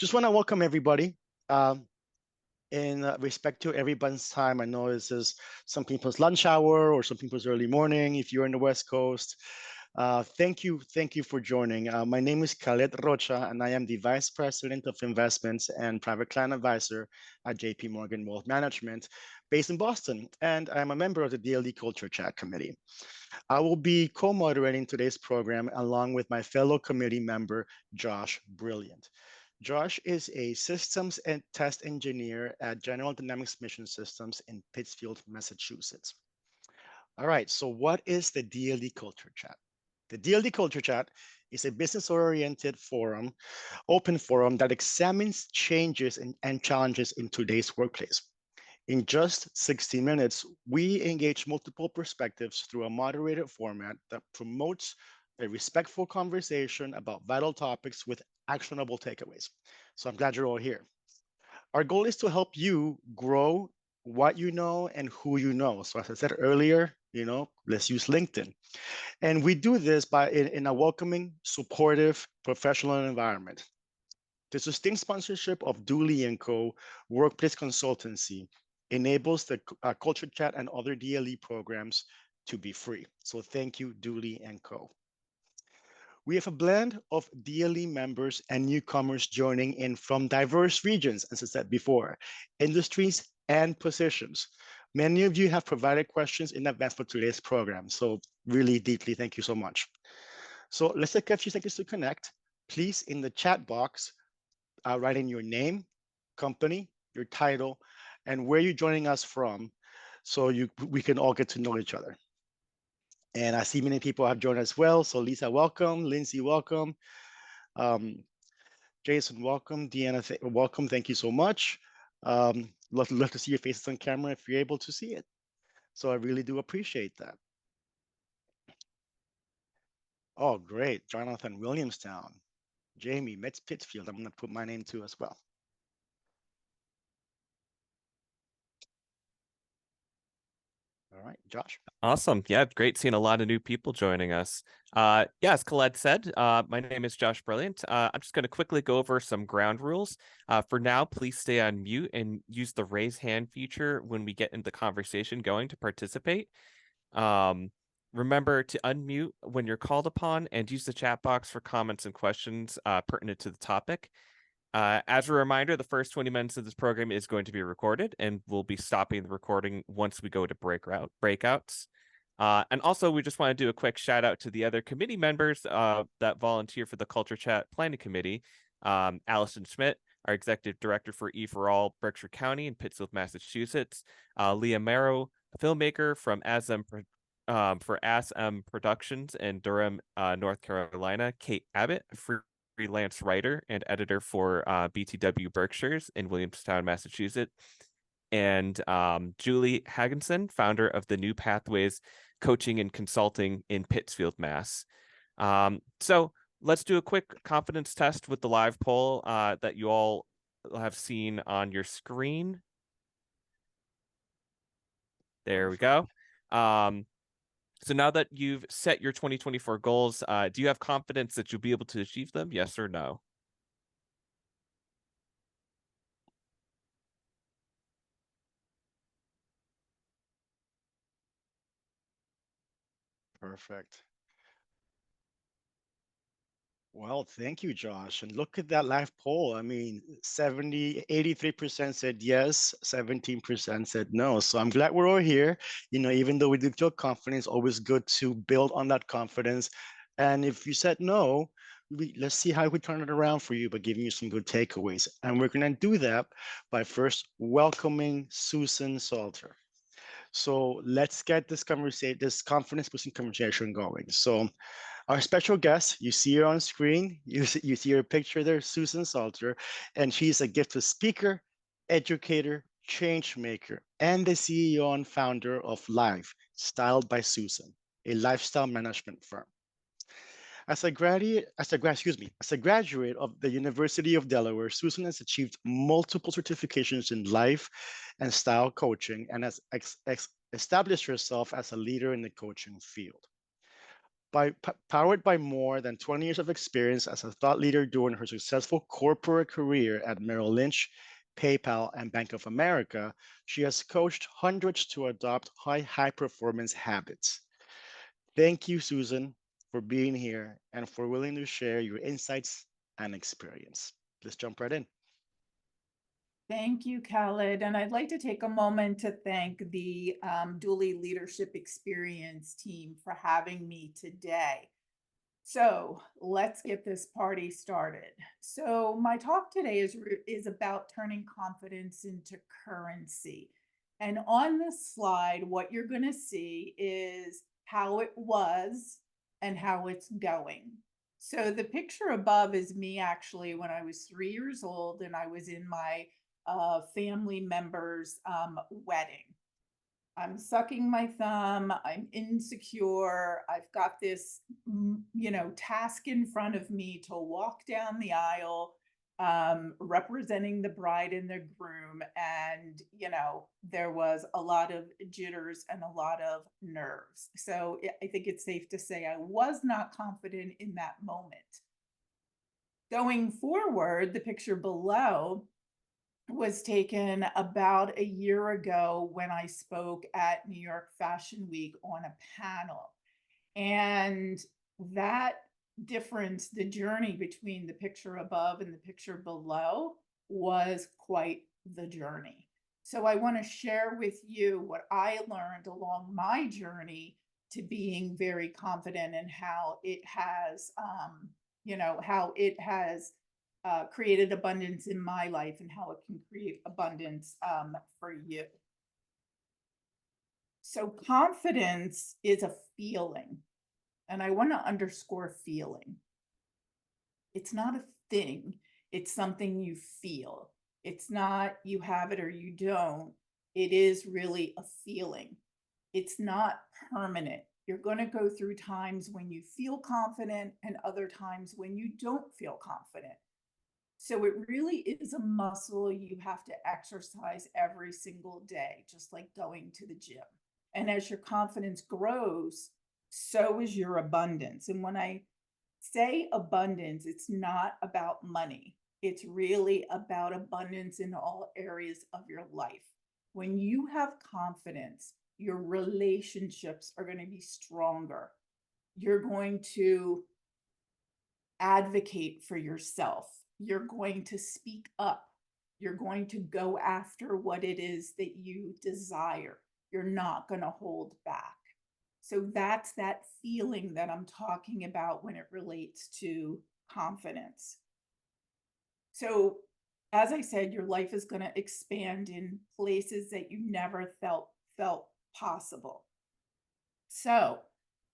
just want to welcome everybody. In respect to everyone's time, I know this is some people's lunch hour or some people's early morning if you're in the West Coast. Thank you for joining. My name is Khaled Rocha, and I am the Vice President of Investments and Private Client Advisor at JP Morgan Wealth Management, based in Boston, and I'm a member of the DLE Culture Chat Committee. I will be co-moderating today's program along with my fellow committee member, Josh Brilliant. Josh is a systems and test engineer at General Dynamics Mission Systems in Pittsfield, Massachusetts. All right, so what is the DLE Culture Chat? The DLE Culture Chat is a business-oriented forum, open forum that examines changes and challenges in today's workplace. In just 60 minutes, we engage multiple perspectives through a moderated format that promotes a respectful conversation about vital topics with actionable takeaways. So I'm glad you're all here. Our goal is to help you grow what you know and who you know. So as I said earlier, let's use LinkedIn. And we do this in a welcoming, supportive, professional environment. The sustained sponsorship of Dulye & Co. Workplace Consultancy enables the Culture Chat and other DLE programs to be free. So thank you, Dulye & Co. We have a blend of DLE members and newcomers joining in from diverse regions, as I said before, industries and positions. Many of you have provided questions in advance for today's program, so really deeply thank you so much. So let's take a few seconds to connect. Please, in the chat box, write in your name, company, your title, and where you're joining us from, so we can all get to know each other. And I see many people have joined as well. So Lisa, welcome. Lindsay, welcome. Jason, welcome. Deanna, welcome. Thank you so much. Love to see your faces on camera if you're able to see it. So I really do appreciate that. Oh, great. Jonathan Williamstown. Jamie, Metz Pittsfield. I'm going to put my name too as well. All right, Josh. Awesome. Yeah, great seeing a lot of new people joining us. As Khaled said, my name is Josh Brilliant. I'm just going to quickly go over some ground rules. For now, please stay on mute and use the raise hand feature when we get into the conversation going to participate. Remember to unmute when you're called upon and use the chat box for comments and questions pertinent to the topic. As a reminder, the first 20 minutes of this program is going to be recorded, and we'll be stopping the recording once we go to breakouts. And also, we just want to do a quick shout out to the other committee members that volunteer for the Culture Chat Planning Committee. Allison Schmidt, our Executive Director for E4All Berkshire County in Pittsfield, Massachusetts. Leah Merrow, a filmmaker from for ASM Productions in Durham, North Carolina. Kate Abbott, freelance writer and editor for BTW Berkshires in Williamstown, Massachusetts, and Julie Hagginson, founder of the New Pathways Coaching and Consulting in Pittsfield, Mass. So let's do a quick confidence test with the live poll that you all have seen on your screen. There we go. So now that you've set your 2024 goals, do you have confidence that you'll be able to achieve them? Yes or no? Perfect. Well, thank you, Josh. And look at that live poll. I mean, 83% said yes, 17% said no. So I'm glad we're all here. Even though we do feel confidence, always good to build on that confidence. And if you said no, let's see how we turn it around for you by giving you some good takeaways. And we're going to do that by first welcoming Susan Salter. So let's get this confidence-boosting conversation going. So our special guest, you see her on screen, you see her picture there, Susan Salter, and she's a gifted speaker, educator, change maker, and the CEO and founder of Live, Styled by Susan, a lifestyle management firm. As a graduate of the University of Delaware, Susan has achieved multiple certifications in life and style coaching and has established herself as a leader in the coaching field. Powered by more than 20 years of experience as a thought leader during her successful corporate career at Merrill Lynch, PayPal, and Bank of America, she has coached hundreds to adopt high performance habits. Thank you, Susan, for being here and for willing to share your insights and experience. Let's jump right in. Thank you, Khaled. And I'd like to take a moment to thank the Dulye Leadership Experience team for having me today. So let's get this party started. So my talk today is about turning confidence into currency. And on this slide, what you're going to see is how it was and how it's going. So the picture above is me actually when I was 3 years old and I was in my family member's wedding. I'm sucking my thumb. I'm insecure. I've got this, task in front of me to walk down the aisle, representing the bride and the groom. And, there was a lot of jitters and a lot of nerves. So I think it's safe to say I was not confident in that moment. Going forward, the picture below was taken about a year ago when I spoke at New York Fashion Week on a panel. And that difference, the journey between the picture above and the picture below, was quite the journey. So I want to share with you what I learned along my journey to being very confident and how it has, created abundance in my life and how it can create abundance for you. So confidence is a feeling, and I want to underscore feeling. It's not a thing. It's something you feel. It's not you have it or you don't. It is really a feeling. It's not permanent. You're going to go through times when you feel confident and other times when you don't feel confident. So it really is a muscle you have to exercise every single day, just like going to the gym. And as your confidence grows, so is your abundance. And when I say abundance, it's not about money. It's really about abundance in all areas of your life. When you have confidence, your relationships are going to be stronger. You're going to advocate for yourself. You're going to speak up. You're going to go after what it is that you desire. You're not going to hold back. So that's that feeling that I'm talking about when it relates to confidence. So as I said, your life is going to expand in places that you never felt possible. So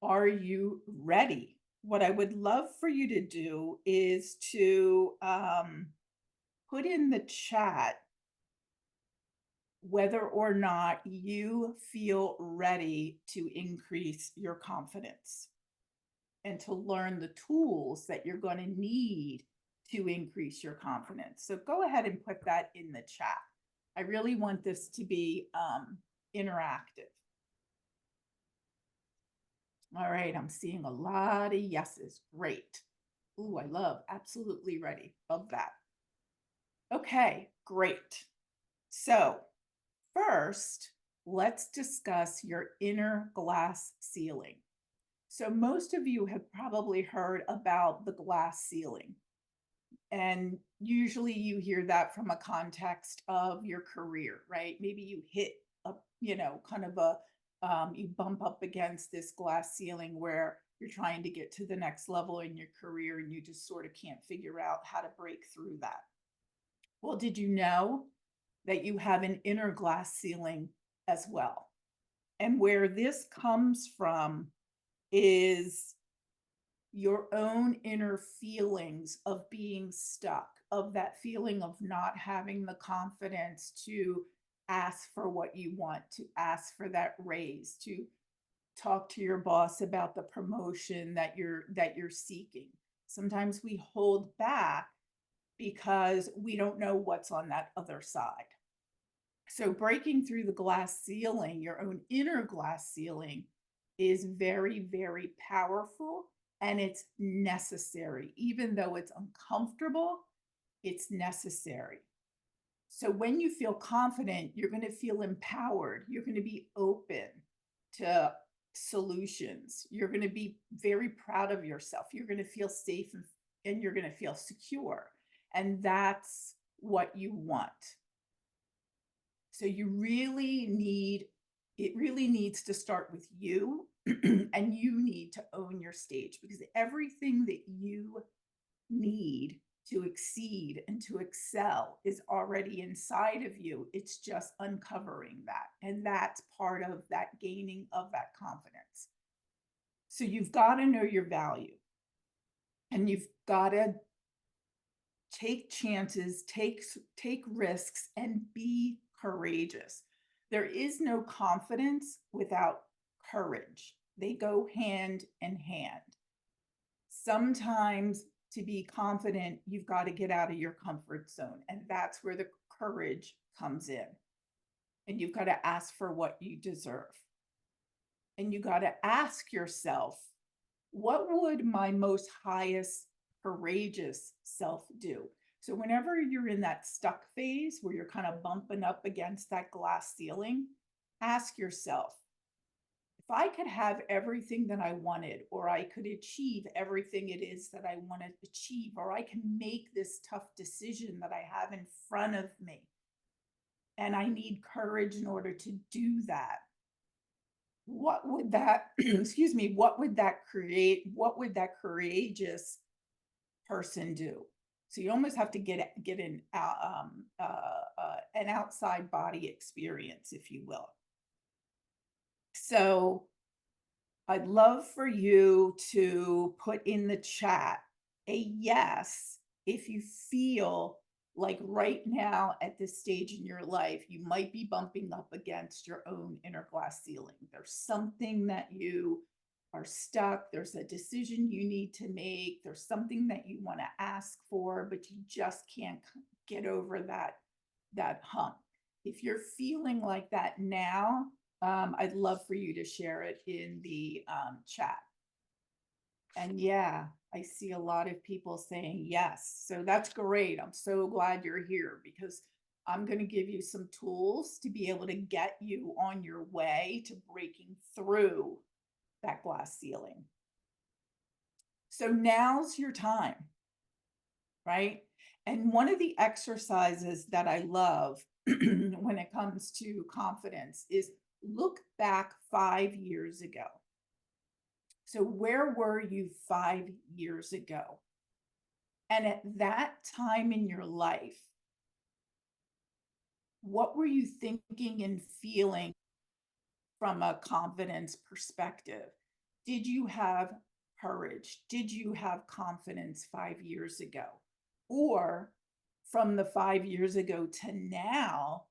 are you ready? What I would love for you to do is to put in the chat whether or not you feel ready to increase your confidence and to learn the tools that you're going to need to increase your confidence. So go ahead and put that in the chat. I really want this to be interactive. All right, I'm seeing a lot of yeses. Great. Ooh, I love absolutely ready. Love that. Okay, great. So first, let's discuss your inner glass ceiling. So most of you have probably heard about the glass ceiling. And usually you hear that from a context of your career, right? Maybe you hit a, kind of a, you bump up against this glass ceiling where you're trying to get to the next level in your career and you just sort of can't figure out how to break through that. Well, did you know that you have an inner glass ceiling as well? And where this comes from is your own inner feelings of being stuck, of that feeling of not having the confidence to ask for what you want, to ask for that raise, to talk to your boss about the promotion that you're seeking. Sometimes we hold back because we don't know what's on that other side. So breaking through the glass ceiling, your own inner glass ceiling, is very, very powerful, and it's necessary. Even though it's uncomfortable, it's necessary. So when you feel confident, you're going to feel empowered. You're going to be open to solutions. You're going to be very proud of yourself. You're going to feel safe and you're going to feel secure. And that's what you want. So it really needs to start with you, and you need to own your stage, because everything that you need to exceed and to excel is already inside of you. It's just uncovering that. And that's part of that gaining of that confidence. So you've got to know your value, and you've got to take chances, take risks, and be courageous. There is no confidence without courage. They go hand in hand. Sometimes to be confident, you've got to get out of your comfort zone. And that's where the courage comes in. And you've got to ask for what you deserve. And you got to ask yourself, what would my most highest courageous self do? So whenever you're in that stuck phase where you're kind of bumping up against that glass ceiling, ask yourself, if I could have everything that I wanted, or I could achieve everything it is that I want to achieve, or I can make this tough decision that I have in front of me, and I need courage in order to do that, what would that, excuse me, what would that courageous person do? So you almost have to get an outside body experience, if you will. So I'd love for you to put in the chat a yes if you feel like right now at this stage in your life, you might be bumping up against your own inner glass ceiling. There's something that you are stuck. There's a decision you need to make. There's something that you want to ask for, but you just can't get over that hump. If you're feeling like that now, I'd love for you to share it in the chat. And yeah, I see a lot of people saying yes. So that's great. I'm so glad you're here, because I'm going to give you some tools to be able to get you on your way to breaking through that glass ceiling. So now's your time, right? And one of the exercises that I love when it comes to confidence is look back 5 years ago. So where were you 5 years ago? And at that time in your life, what were you thinking and feeling from a confidence perspective? Did you have courage? Did you have confidence 5 years ago? Or from the 5 years ago to now,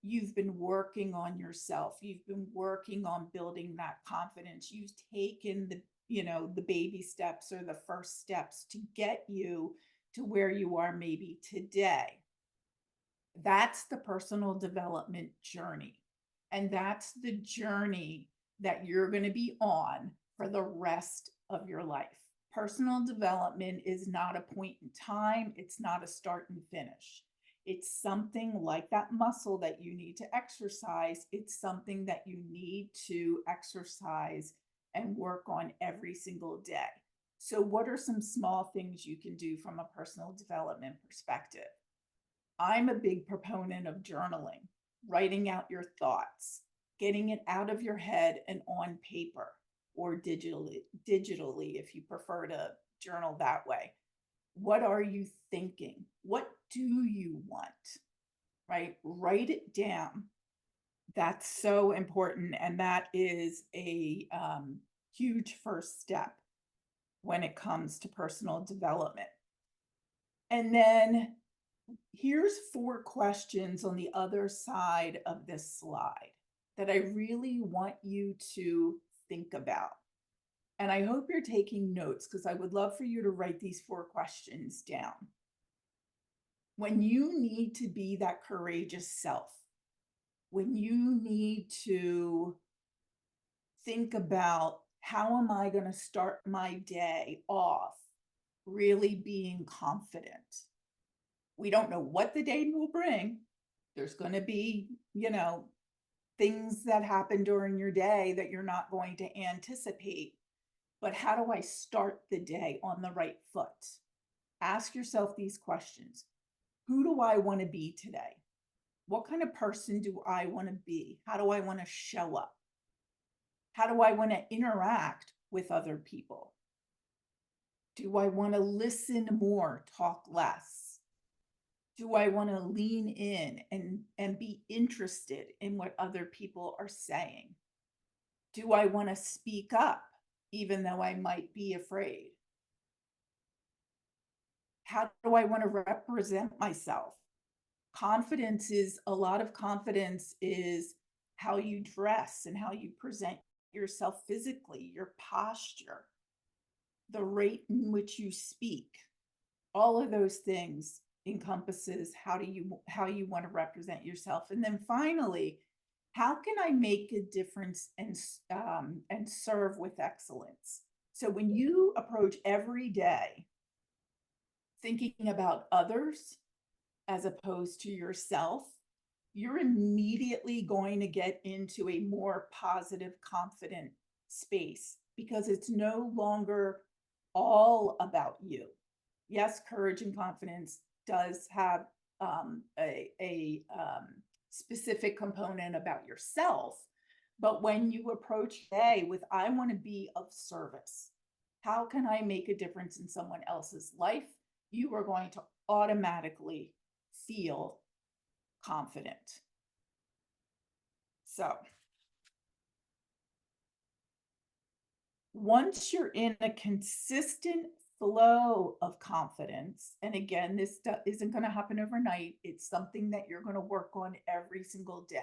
you've been working on yourself. You've been working on building that confidence. You've taken the baby steps or the first steps to get you to where you are maybe today. That's the personal development journey. And that's the journey that you're going to be on for the rest of your life. Personal development is not a point in time. It's not a start and finish. It's something like that muscle that you need to exercise. It's something that you need to exercise and work on every single day. So what are some small things you can do from a personal development perspective? I'm a big proponent of journaling, writing out your thoughts, getting it out of your head and on paper, or digitally if you prefer to journal that way. What are you thinking? What do you want? Right? Write it down. That's so important. And that is a huge first step when it comes to personal development. And then here's 4 questions on the other side of this slide that I really want you to think about. And I hope you're taking notes, because I would love for you to write these 4 questions down. When you need to be that courageous self, when you need to think about, how am I going to start my day off really being confident? We don't know what the day will bring. There's going to be, things that happen during your day that you're not going to anticipate. But how do I start the day on the right foot? Ask yourself these questions. Who do I want to be today? What kind of person do I want to be? How do I want to show up? How do I want to interact with other people? Do I want to listen more, talk less? Do I want to lean in and be interested in what other people are saying? Do I want to speak up, even though I might be afraid? How do I want to represent myself? Confidence is, a lot of confidence is how you dress and how you present yourself physically, your posture, the rate in which you speak. All of those things encompasses how you want to represent yourself. And then finally, how can I make a difference and serve with excellence? So when you approach every day thinking about others as opposed to yourself, you're immediately going to get into a more positive, confident space, because it's no longer all about you. Yes, courage and confidence does have a specific component about yourself. But when you approach day with, I want to be of service, how can I make a difference in someone else's life? You are going to automatically feel confident. So once you're in a consistent flow of confidence, and again, this isn't going to happen overnight, it's something that you're going to work on every single day.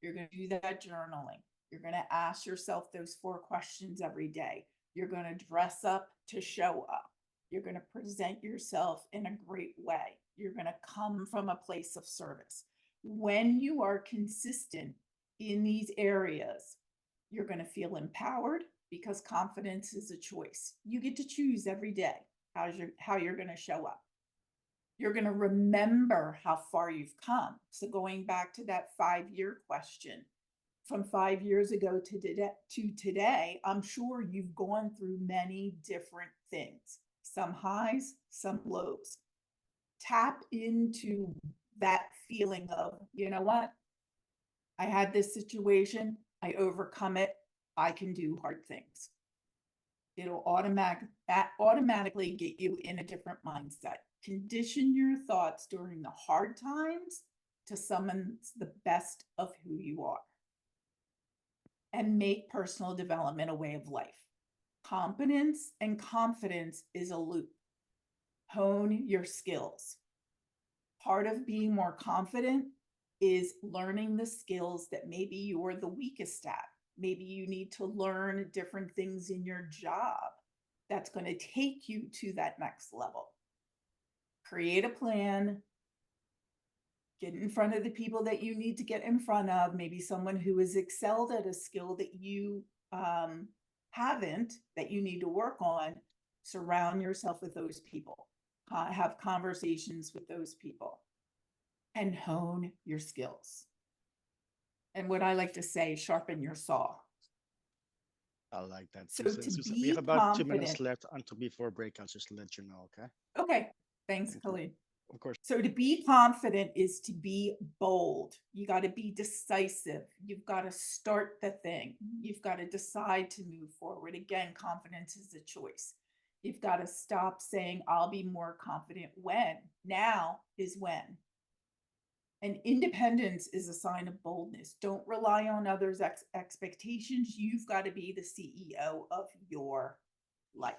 You're going to do that journaling. You're going to ask yourself those 4 questions every day. You're going to dress up to show up. You're going to present yourself in a great way. You're going to come from a place of service. When you are consistent in these areas, you're going to feel empowered, because confidence is a choice. You get to choose every day how you're going to show up. You're going to remember how far you've come. So going back to that 5-year question, from 5 years ago to today, I'm sure you've gone through many different things, some highs, some lows. Tap into that feeling of, you know what? I had this situation, I overcome it, I can do hard things. It'll automatically get you in a different mindset. Condition your thoughts during the hard times to summon the best of who you are. And make personal development a way of life. Competence and confidence is a loop. Hone your skills. Part of being more confident is learning the skills that maybe you're the weakest at. Maybe you need to learn different things in your job that's going to take you to that next level. Create a plan. Get in front of the people that you need to get in front of. Maybe someone who has excelled at a skill that you haven't, that you need to work on. Surround yourself with those people. Have conversations with those people. And hone your skills. And what I like to say, sharpen your saw. I like that. So Susan, to Susan, be we have about 2 minutes confident. left until before breakouts, just to let you know, okay? Okay, thanks, Thank you. Khalid. Of course. So to be confident is to be bold. You got to be decisive. You've got to start the thing. You've got to decide to move forward. Again, confidence is a choice. You've got to stop saying, I'll be more confident when. Now is when. And independence is a sign of boldness. Don't rely on others' expectations. You've got to be the CEO of your life.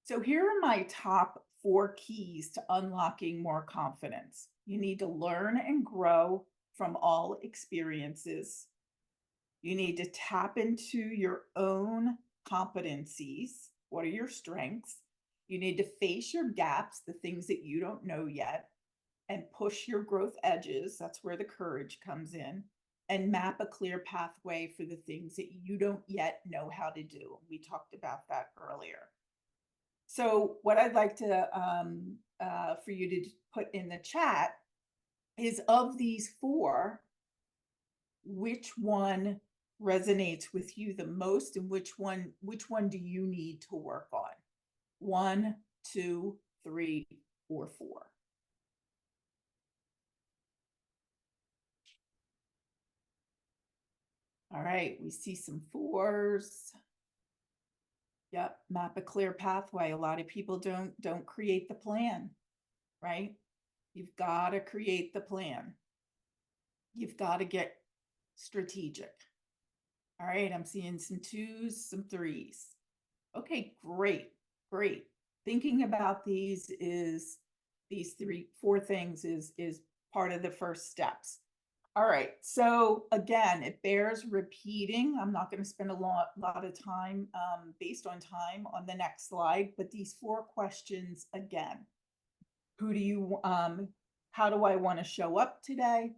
So here are my top 4 keys to unlocking more confidence. You need to learn and grow from all experiences. You need to tap into your own competencies. What are your strengths? You need to face your gaps, the things that you don't know yet, and push your growth edges. That's where the courage comes in. and map a clear pathway for the things that you don't yet know how to do. We talked about that earlier. So what I'd like to for you to put in the chat is, of these four, which one resonates with you the most, and which one do you need to work on? 1, 2, 3, or 4. All right, we see some 4s. Yep, map a clear pathway. A lot of people don't create the plan, right? You've got to create the plan. You've got to get strategic. All right, I'm seeing some 2s, some 3s. Okay, great, great. Thinking about these 4 things is part of the first steps. All right, so again, it bears repeating. I'm not going to spend a lot of time based on time on the next slide, but these 4 questions again. Who do you, how do I want to show up today?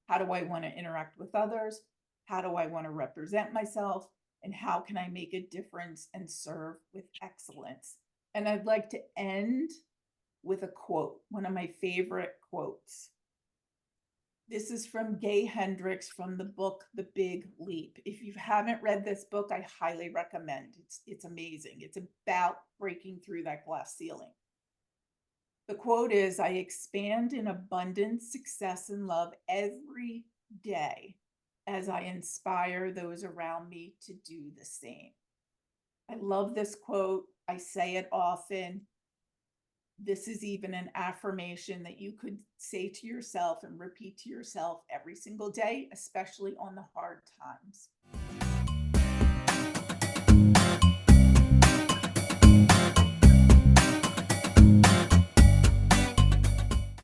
How do I want to interact with others? How do I want to represent myself? And how can I make a difference and serve with excellence? And I'd like to end with a quote, one of my favorite quotes. This is from Gay Hendricks from the book, The Big Leap. If you haven't read this book, I highly recommend. It's amazing. It's about breaking through that glass ceiling. The quote is, "I expand in abundance, success, and love every day as I inspire those around me to do the same." I love this quote. I say it often. This is even an affirmation that you could say to yourself and repeat to yourself every single day, especially on the hard times.